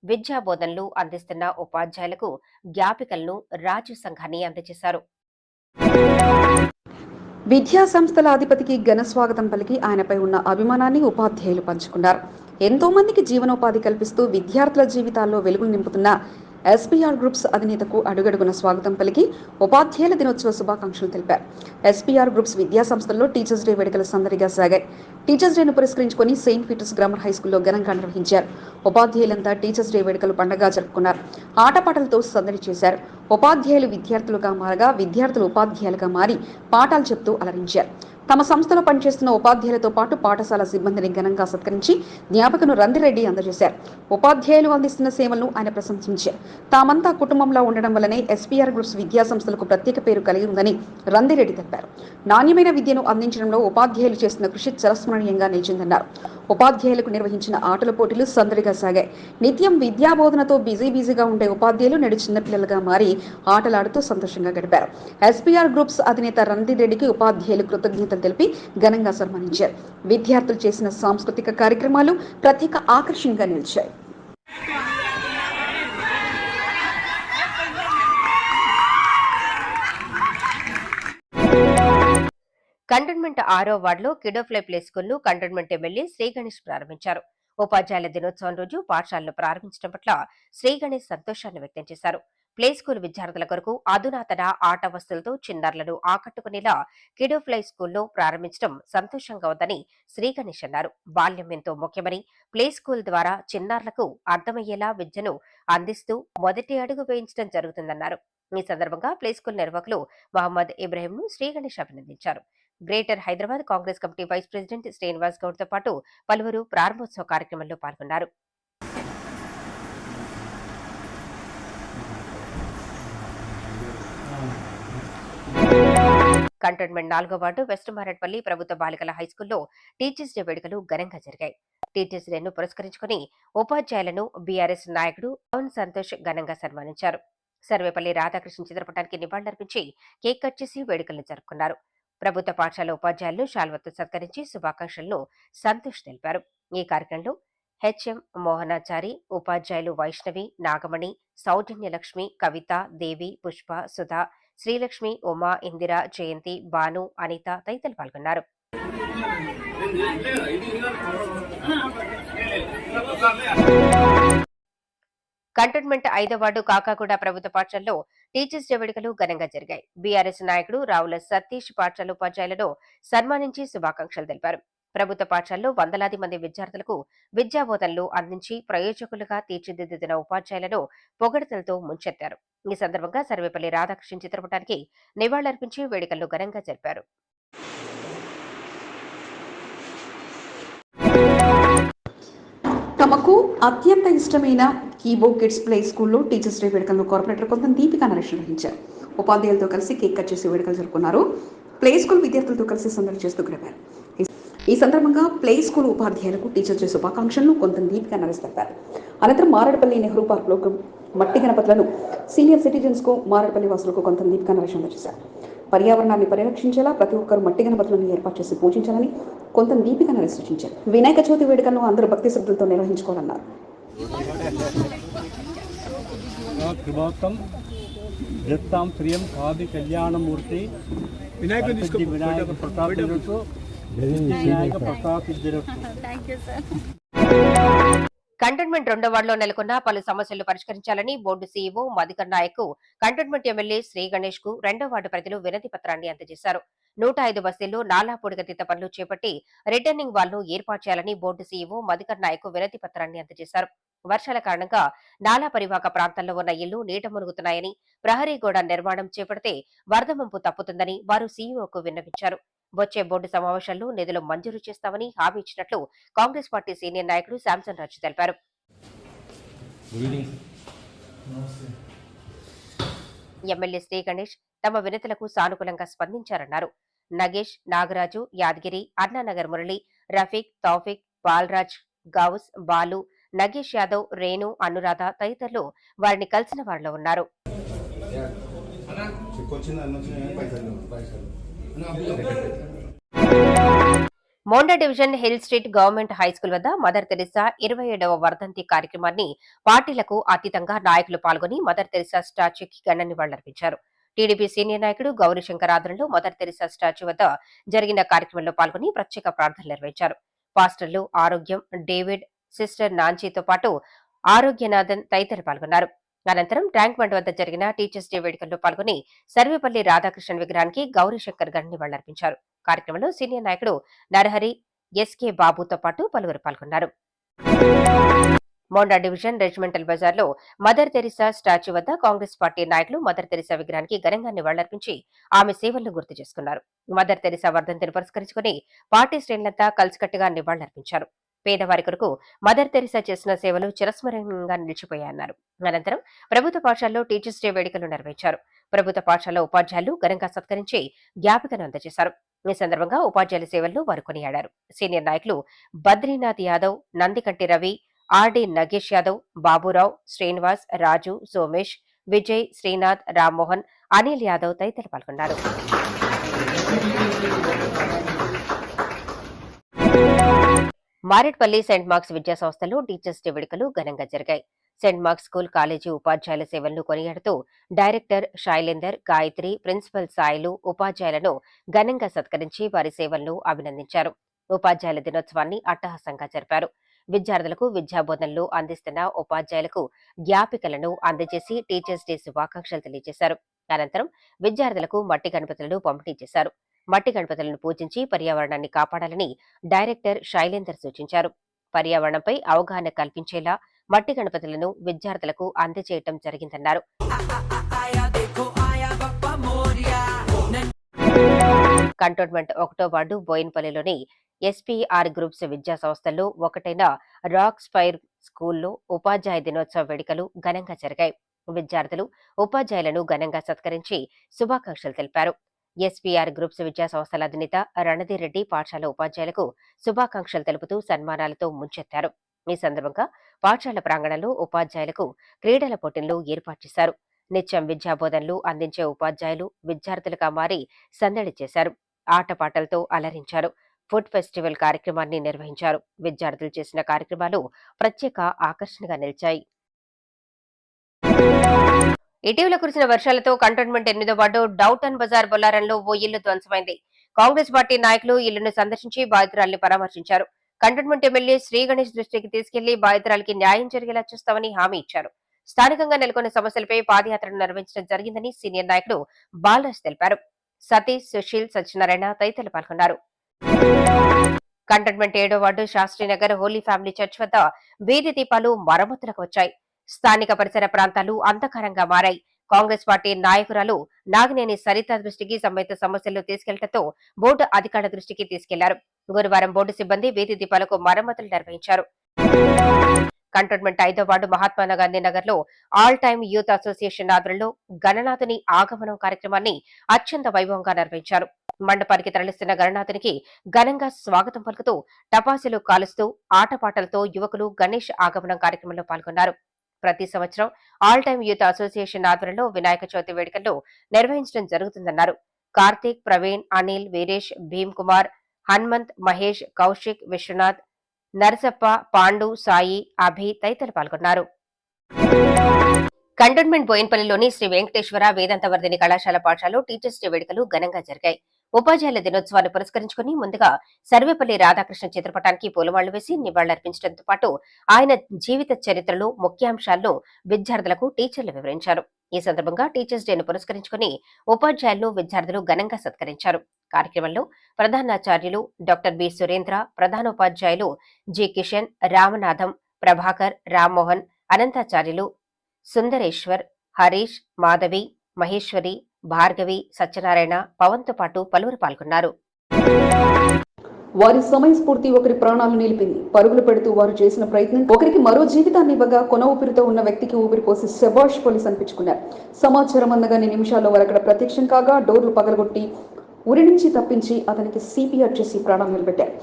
విద్యా బోధనలు అందిస్తున్న ఉపాధ్యాయులకు జ్ఞాపికలను రాజు సంఘాన్ని అందజేశారు. విద్యా సంస్థల అధిపతికి ఘన స్వాగతం పలికి ఆయనపై ఉన్న అభిమానాన్ని ఉపాధ్యాయులు పంచుకున్నారు. ఎంతో మందికి జీవనోపాధి కల్పిస్తూ విద్యార్థుల జీవితాల్లో వెలుగులు నింపుతున్న ఎస్పీఆర్ గ్రూప్స్ అధినేతకు అడుగడుగున స్వాగతం పలికి ఉపాధ్యాయుల దినోత్సవ శుభాకాంక్షలు తెలిపారు. ఎస్పీఆర్ గ్రూప్స్ విద్యా సంస్థల్లో టీచర్స్ డే వేడుకలు సందడిగా సాగాయి. టీచర్స్ డేను పురస్కరించుకుని సెయింట్ పీటర్స్ గ్రామర్ హైస్కూల్లో ఘనంగా నిర్వహించారు. ఉపాధ్యాయులంతా టీచర్స్ డే వేడుకలు పండగగా జరుపుకున్నారు. ఆటపాటలతో సందడి చేశారు. ఉపాధ్యాయులు విద్యార్థులుగా మారగా విద్యార్థులు ఉపాధ్యాయులుగా మారి పాఠాలు చెప్తూ అలరించారు. తమ సంస్థలో పనిచేస్తున్న ఉపాధ్యాయులతో పాటు పాఠశాల సిబ్బందిని ఘనంగా సత్కరించి జ్ఞాపకను రందిరెడ్డి అందజేశారు. ఉపాధ్యాయులు అందిస్తున్న సేవలను ఆయన ప్రశంసించారు. తామంతా కుటుంబంలో ఉండడం వల్లనే ఎస్పీఆర్ గ్రూప్స్ విద్యా సంస్థలకు ప్రత్యేక పేరు కలిగి ఉందని రందిరెడ్డి తెలిపారు. నాణ్యమైన విద్యను అందించడంలో ఉపాధ్యాయులు చేస్తున్న కృషి చిరస్మరణీయంగా నిలిచిందన్నారు. ఉపాధ్యాయులకు నిర్వహించిన ఆటల పోటీలు సందడిగా సాగాయి. నిత్యం విద్యాబోధనతో బిజీగా ఉండే ఉపాధ్యాయులు నేడు చిన్నపిల్లలుగా మారి ఆటలాడుతూ సంతోషంగా గడిపారు. ఎస్పీఆర్ గ్రూప్స్ అధినేత రందిరెడ్డికి ఉపాధ్యాయులు కృతజ్ఞతలు తెలిపి ఘనంగా సన్మానించారు. విద్యార్థులు చేసిన సాంస్కృతిక కార్యక్రమాలు ప్రత్యేక ఆకర్షణగా నిలిచాయి. కంటోన్మెంట్ 6వ వార్డులో కిడోఫ్లై ప్లే స్కూల్ను కంటోన్మెంట్ ఎమ్మెల్యే శ్రీ గణేష్ ప్రారంభించారు. ఉపాధ్యాయుల దినోత్సవం రోజు పాఠశాలను ప్రారంభించడం పట్ల శ్రీ గణేష్ సంతోషాన్ని వ్యక్తం చేశారు. ప్లే స్కూల్ విద్యార్థుల కొరకు అధునాతన ఆట వస్తువులతో చిన్నారులను ఆకట్టుకునేలా కిడోఫ్లై స్కూల్లో ప్రారంభించడం సంతోషంగా ఉందని శ్రీ గణేష్ అన్నారు. బాల్యం ఎంతో ముఖ్యమని, ప్లే స్కూల్ ద్వారా చిన్నారులకు అర్థమయ్యేలా విద్యను అందిస్తూ మొదటి అడుగు వేయించడం జరుగుతుందన్నారు. ఈ సందర్భంగా ప్లే స్కూల్ నిర్వాహకులు మహమ్మద్ ఇబ్రహీంను శ్రీ గణేష్ అభినందించారు. Greater Hyderabad Congress committee vice president Srinivas గౌడ్తో పాటు పలువురు ప్రారంభోత్సవ కార్యక్రమంలో పాల్గొన్నారు. కంటోన్మెంట్ 4వ వార్డు వెస్ట్ మారేడ్పల్లి ప్రభుత్వ బాలికల హైస్కూల్లో టీచర్స్ డే వేడుకలు ఘనంగా జరిగాయి. టీచర్స్ డేను పురస్కరించుకుని ఉపాధ్యాయులను బీఆర్ఎస్ నాయకుడు పవన్ సంతోష్ ఘనంగా సన్మానించారు. సర్వేపల్లి రాధాకృష్ణ చిత్రపటానికి నివాళులర్పించి కేక్ కట్ చేసి వేడుకలను జరుపుకున్నారు. ప్రభుత్వ పాఠశాల ఉపాధ్యాయులను శాల్వతో సత్కరించి శుభాకాంక్షలను సంతోష్ తెలిపారు. ఈ కార్యక్రమంలో హెచ్ఎం మోహనాచారి, ఉపాధ్యాయులు వైష్ణవి, నాగమణి, సౌజన్యలక్ష్మి, కవిత, దేవి, పుష్ప, సుధా, శ్రీలక్ష్మి, ఉమా, ఇందిర, జయంతి, భాను, అనిత తదితరులు పాల్గొన్నారు. కంటోన్మెంట్ 5వ వార్డు కాకాగూడ ప్రభుత్వ పాఠశాలలో టీచర్స్ డే వేడుకలు ఘనంగా జరిగాయి. బీఆర్ఎస్ నాయకుడు రావుల సతీష్ పాఠశాల ఉపాధ్యాయులను సన్మానించి శుభాకాంక్షలు తెలిపారు. ప్రభుత్వ పాఠశాలలో వందలాది మంది విద్యార్థులకు విద్యాబోధనలు అందించి ప్రయోజకులుగా తీర్చిదిద్దిన ఉపాధ్యాయులను పొగడతలతో ముంచెత్తారు. ఈ సందర్భంగా సర్వేపల్లి రాధాకృష్ణ చిత్రపటానికి నివాళులర్పించి వేడుకలను ఘనంగా జరిపారు. తమకు అత్యంత ఇష్టమైన కీబో కిడ్స్ ప్లే స్కూల్లో టీచర్స్ డే వేడుకలను కార్పొరేటర్ కొంత దీపికా నరేష్ నిర్వహించారు. ఉపాధ్యాయులతో కలిసి కేక్ కట్ చేసి వేడుకలు జరుపుకున్నారు. ప్లే స్కూల్ విద్యార్థులతో కలిసి సందడి చేస్తూ గడిపారు. ఈ సందర్భంగా ప్లే స్కూల్ ఉపాధ్యాయులకు టీచర్స్ డే శుభాకాంక్షలను కొంత దీపికా నరేష్ తెలిపారు. అనంతరం మారేడుపల్లి నెహ్రూ పార్క్లో మట్టి గణపతులను సీనియర్ సిటిజన్స్ కు మారేడుపల్లి వాసులకు కొంత దీపికా నరేష్ అందజేశారు. పర్యావరణాన్ని పరిరక్షించేలా ప్రతి ఒక్కరూ మట్టి గణపతులను ఏర్పాటు చేసి పూజించాలని కొంత దీపికను సూచించారు. వినాయక చవితి వేడుకలను అందరూ భక్తి శ్రద్ధలతో నిర్వహించుకోవాలన్నారు. దత్తాం ప్రియం కాది కళ్యాణమూర్తి వినాయక ప్రతాపినట్టు వినాయక ప్రతాపిద్దినట్టు. కంటోన్మెంట్ 2వ వార్డులో నెలకొన్న పలు సమస్యలు పరిష్కరించాలని బోర్డు సీఈఓ మధుకర్ నాయక్ కు కంటోన్మెంట్ ఎమ్మెల్యే శ్రీ గణేష్ కు 2వ వార్డు ప్రజలు వినతి పత్రాన్ని అందజేశారు. 105 బస్తీల్లో నాలా పొడిగతిత పనులు చేపట్టి రిటర్నింగ్ వాల్ ను ఏర్పాటు చేయాలని బోర్డు సీఈఓ మధుకర్ నాయక్ వినతి పత్రాన్ని అందజేశారు. వర్షాల కారణంగా నాలా పరివాహక ప్రాంతాల్లో ఉన్న ఇళ్లు నీట మునుగుతున్నాయని, ప్రహరీ గోడ నిర్మాణం చేపడితే వరద ముంపు తప్పుతుందని వారు సీఈఓకు విన్నవించారు. వచ్చే బోర్డు సమావేశంలో నిధులు మంజూరు చేస్తామని హామీ ఇచ్చినట్లు కాంగ్రెస్ పార్టీ సీనియర్ నాయకుడు శాంసన్ రాజు తెలిపారు. ఎమ్మెల్యే శ్రీ గణేష్ తమ వినతులకు సానుకూలంగా స్పందించారన్నారు. నగేష్, నాగరాజు, యాదగిరి, అన్నానగర్ మురళి, రఫీక్, తౌఫిక్, బాలరాజ్, గౌస్, బాలు, నగేష్ యాదవ్, రేణు, అనురాధ తదితరులు వారిని కలిసిన వారిలో ఉన్నారు. Monda division hill street government high school వద్ద మదర్ తెరిసా 27వ వర్ధంతి కార్యక్రమాన్ని పార్టీలకు అతీతంగా నాయకులు పాల్గొని మదర్ తెరిసా స్టాచ్యూకి ఘన నివాళులర్పించారు. టీడీపీ సీనియర్ నాయకుడు గౌరీశంకర్ ఆధ్వర్యంలో మదర్ తెరిసా స్టాచ్యూ వద్ద జరిగిన కార్యక్రమంలో పాల్గొని ప్రత్యేక ప్రార్థనలు నిర్వహించారు. పాస్టర్లు ఆరోగ్యం, డేవిడ్, సిస్టర్ నాంచీతో పాటు ఆరోగ్యనాథన్ తదితరులు పాల్గొన్నారు. అనంతరం ట్యాంక్ బండ్ వద్ద జరిగిన టీచర్స్ డే వేడుకల్లో పాల్గొని సర్వేపల్లి రాధాకృష్ణన్ విగ్రహానికి గౌరీశంకర్ ఘన నివాళులర్పించారు. కార్యక్రమంలో సీనియర్ నాయకుడు నరహరి, ఎస్కే బాబుతో పాటు పలువురు పాల్గొన్నారు. మోండా డివిజన్ రెజిమెంటల్ బజార్లో మదర్ తెరిసా స్టాచ్యూ వద్ద కాంగ్రెస్ పార్టీ నాయకులు మదర్ తెరిసా విగ్రహానికి ఘనంగా నివాళులర్పించి ఆమె సేవలను గుర్తు చేసుకున్నారు. మదర్ తెరిసా వర్ధంతిని పురస్కరించుకుని పార్టీ శ్రేణులంతా కలిసికట్టుగా నివాళులర్పించారు. పేదవారి కొరకు మదర్ తెరిసా చేసిన సేవలు చిరస్మరణీయంగా నిలిచిపోయాయన్నారు. అనంతరం ప్రభుత్వ పాఠశాలలో టీచర్స్ డే వేడుకలు నిర్వహించారు. ప్రభుత్వ పాఠశాల ఉపాధ్యాయులు ఘనంగా సత్కరించి జ్ఞాపికను అందజేశారు. ఈ సందర్భంగా ఉపాధ్యాయుల సేవలను వారు కొనియాడారు. సీనియర్ నాయకులు బద్రీనాథ్ యాదవ్, నందికంటి రవి, ఆర్డి నగేష్ యాదవ్, బాబురావు, శ్రీనివాస్, రాజు, సోమేష్, విజయ్, శ్రీనాథ్, రామ్మోహన్, అనిల్ యాదవ్ తదితరులు పాల్గొన్నారు. మారేడ్పల్లి సెయింట్ మార్క్స్ విద్యా సంస్థలో టీచర్స్ డే వేడుకలు ఘనంగా జరిగాయి. సెయింట్ మార్క్స్ స్కూల్ కాలేజీ ఉపాధ్యాయుల సేవలను కొనియాడుతూ డైరెక్టర్ శైలేందర్, గాయత్రి, ప్రిన్సిపల్ సాయిలు ఉపాధ్యాయులను ఘనంగా సత్కరించి వారి సేవలను అభినందించారు. ఉపాధ్యాయుల దినోత్సవాన్ని అట్టహాసంగా జరిపారు. విద్యార్థులకు విద్యాబోధనలు అందిస్తున్న ఉపాధ్యాయులకు జ్ఞాపికలను అందజేసి టీచర్స్ డే శుభాకాంక్షలు తెలియజేశారు. అనంతరం విద్యార్థులకు మట్టి గణపతులను పంపిణీ చేశారు. మట్టి గణపతులను పూజించి పర్యావరణాన్ని కాపాడాలని డైరెక్టర్ శైలేందర్ సూచించారు. పర్యావరణంపై అవగాహన కల్పించేలా మట్టి గణపతులను విద్యార్థులకు అందజేయటం జరిగిందన్నారు. కంటోన్మెంట్ 1వ వార్డు బోయిన్పల్లిలోని ఎస్పీఆర్ గ్రూప్స్ విద్యా సంస్థల్లో ఒకటైన రాక్ స్పైర్ స్కూల్లో ఉపాధ్యాయ దినోత్సవ వేడుకలు ఘనంగా జరిగాయి. విద్యార్థులు ఉపాధ్యాయులను ఘనంగా సత్కరించి శుభాకాంక్షలు తెలిపారు. ఎస్పీఆర్ గ్రూప్స్ విద్యా సంస్థల అధినేత రణధీరెడ్డి పాఠశాల ఉపాధ్యాయులకు శుభాకాంక్షలు తెలుపుతూ సన్మానాలతో ముంచెత్తారు. ఈ సందర్భంగా పాఠశాల ప్రాంగణంలో ఉపాధ్యాయులకు క్రీడల పోటీలు ఏర్పాటు చేశారు. నిత్యం విద్యాబోధనలు అందించే ఉపాధ్యాయులు విద్యార్థులుగా మారి సందడి చేశారు. ఆటపాటలతో అలరించారు. ఫుడ్ ఫెస్టివల్ కార్యక్రమాన్ని నిర్వహించారు. విద్యార్థులు చేసిన కార్యక్రమాలు ప్రత్యేక ఆకర్షణగా నిలిచాయి. ఇటీవల కురిసిన వర్షాలతో కంటోన్మెంట్ 8వ వార్డు డౌటన్ బజార్ బొల్లారంలో ఓ ఇల్లు ధ్వంసమైంది. కాంగ్రెస్ పార్టీ నాయకులు ఇల్లును సందర్శించి బాధితురాల్ని పరామర్శించారు. కంటోన్మెంట్ ఎమ్మెల్యే శ్రీ గణేష్ దృష్టికి తీసుకెళ్లి బాధితురాలికి న్యాయం జరిగేలా చూస్తామని హామీ ఇచ్చారు. స్థానికంగా నెలకొన్న సమస్యలపై పాదయాత్రను నిర్వహించడం జరిగిందని సీనియర్ నాయకుడు బాలరాజ్ తెలిపారు. సతీష్, సుశీల్, సత్యనారాయణ తదితరులు పాల్గొన్నారు. కంటోన్మెంట్ 7వ ward Shastrinagar holy family church వద్ద వీధి దీపాలు మరమ్మతులకు వచ్చాయి. స్థానిక పరిసర ప్రాంతాలు అంధకారంగా మారాయి. కాంగ్రెస్ పార్టీ నాయకురాలు నాగినేని సరిత దృష్టికి సంబంధిత సమస్యలు తీసుకెళ్లడంతో బోర్డు అధికారుల దృష్టికి తీసుకెళ్లారు. గురువారం బోర్డు సిబ్బంది వీధి దీపాలకు మరమ్మతులు నిర్వహించారు. కంటోన్మెంట్ 5వ వార్డు మహాత్మా గాంధీ నగర్ లో ఆల్ టైమ్ యూత్ అసోసియేషన్ ఆధ్వర్యంలో గణనాథుని ఆగమనం కార్యక్రమాన్ని అత్యంత వైభవంగా నిర్వహించారు. మండపానికి తరలిస్తున్న గణనాథునికి ఘనంగా స్వాగతం పలుకుతూ టపాసులు కాలుస్తూ ఆటపాటలతో యువకులు గణేష్ ఆగమనం కార్యక్రమంలో పాల్గొన్నారు. ప్రతి సంవత్సరం ఆల్ టైమ్ యూత్ అసోసియేషన్ ఆధ్వర్యంలో వినాయక చవితి వేడుకలను నిర్వహించడం జరుగుతుందన్నారు. కార్తీక్, ప్రవీణ్, అనిల్, వీరేష్, భీమ్ కుమార్, హనుమంత్, మహేష్, కౌశిక్, విశ్వనాథ్, నరసప్ప, పాండు, సాయి, అభి తదితరులు పాల్గొన్నారు. కంటోన్మెంట్ బోయిన్పల్లిలోని శ్రీ వెంకటేశ్వర వేదాంతవర్ధిని కళాశాల పాఠశాలలో టీచర్స్ డే వేడుకలు ఘనంగా జరిగాయి. ఉపాధ్యాయుల దినోత్సవాన్ని పురస్కరించుకుని ముందుగా సర్వేపల్లి రాధాకృష్ణ చిత్రపటానికి పూలమాళ్లు వేసి నివాళులర్పించడంతో పాటు ఆయన జీవిత చరిత్రలో ముఖ్యాంశాలను విద్యార్థులకు టీచర్లు వివరించారు. ఈ సందర్భంగా టీచర్స్ డేను పురస్కరించుకుని ఉపాధ్యాయులను విద్యార్థులు ఘనంగా సత్కరించారు. కార్యక్రమంలో ప్రధానాచార్యులు డాక్టర్ బి సురేంద్ర, ప్రధానోపాధ్యాయులు జి కిషన్, రామనాథం, ప్రభాకర్, రామ్మోహన్, అనంతాచార్యులు సుందరేశ్వర్, హరీష్, మాధవి, మహేశ్వరి, భార్గవి, సత్యనారాయణ, పవన్తో పాటు పలువురు పాల్గొన్నారు. వారి సమయస్ఫూర్తి ఒకరి ప్రాణాలు నిలిపింది. పరుగులు పెడుతూ వారు చేసిన ప్రయత్నం ఒకరికి మరో జీవితాన్ని ఇవ్వగా కొన ఊపిరితో ఉన్న వ్యక్తికి ఊపిరి పోసి శభాష్ పోలీస్ అనిపించుకున్నారు. సమాచారం అందగానే నిమిషాల్లో వారు అక్కడ ప్రత్యక్షం కాగా డోర్లు పగలగొట్టి ఉరి నుంచి తప్పించి అతనికి సిపిఆర్ చేసి ప్రాణాలు నిలబెట్టారు.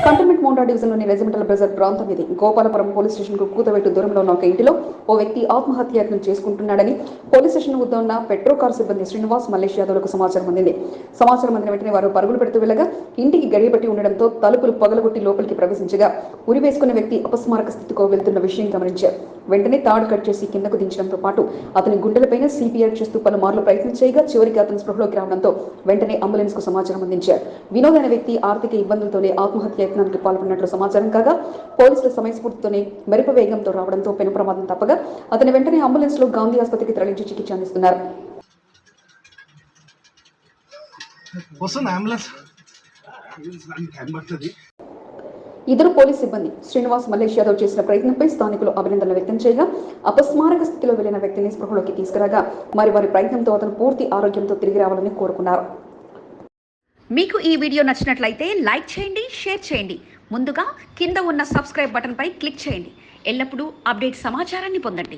కంటోన్మెంట్ మోండా డివిజన్లోని రెజిమెంటల్ బజార్ ప్రాంతం ఇది. గోపాలపురం పోలీస్ స్టేషన్ కు కూతవేటు దూరంలో ఉన్న ఒక ఇంటిలో ఓ వ్యక్తి ఆత్మహత్యాయత్నం చేసుకుంటున్నాడని పోలీస్ స్టేషన్ వద్ద ఉన్న పెట్రో కార్ సిబ్బంది శ్రీనివాస్, మల్లేష్ యాదవ్లకు సమాచారం అందింది. సమాచారం అందిన వెంటనే వారు పరుగులు పెడుతూ వెళ్ళగా ఇంటికి గడియబట్టి ఉండడంతో తలుపులు పగలగొట్టి లోపలికి ప్రవేశించగా ఉరి వేసుకున్న వ్యక్తి అపస్మారక స్థితికి వెళ్తున్న విషయం గమనించారు. వెంటనే తాడు కట్ చేసి కిందకు దించడంతో పాటు అతని గుండెలపైన సిపిఆర్ చేస్తూ పలుమార్లు ప్రయత్నం చేయగా చివరికి అతను స్పృహలోకి రావడంతో వెంటనే అంబులెన్స్ కు సమాచారం అందించారు. వినోద్ అనే వ్యక్తి ఆర్థిక ఇబ్బందులతోనే ఆత్మహత్యాయత్నానికి పాల్పడినట్లు సమాచారం కాగా పోలీసుల సమయస్ఫూర్తితోనే మెరుప వేగంతో రావడంతో పెను ప్రమాదం తప్పగా అతని వెంటనే అంబులెన్స్ లో గాంధీ ఆసుపత్రికి తరలించి చికిత్స అందిస్తున్నారు. ఇద్దరు పోలీస్ సిబ్బంది శ్రీనివాస్, మల్లేష్ యాదవ్ చేసిన ప్రయత్నంపై స్థానికులు అభినందనలు వ్యక్తం చేయగా అపస్మారక స్థితిలో వెళ్లిన వ్యక్తిని స్పృహలోకి తీసుకురాగా వారి ప్రయత్నంతో అతను పూర్తి ఆరోగ్యంతో తిరిగి రావాలని కోరుకున్నారు. మీకు ఈ వీడియో నచ్చినట్లయితే లైక్ చేయండి, షేర్ చేయండి. ముందుగా కింద ఉన్న సబ్స్క్రైబ్ బటన్పై క్లిక్ చేయండి. ఎల్లప్పుడూ అప్డేట్ సమాచారాన్ని పొందండి.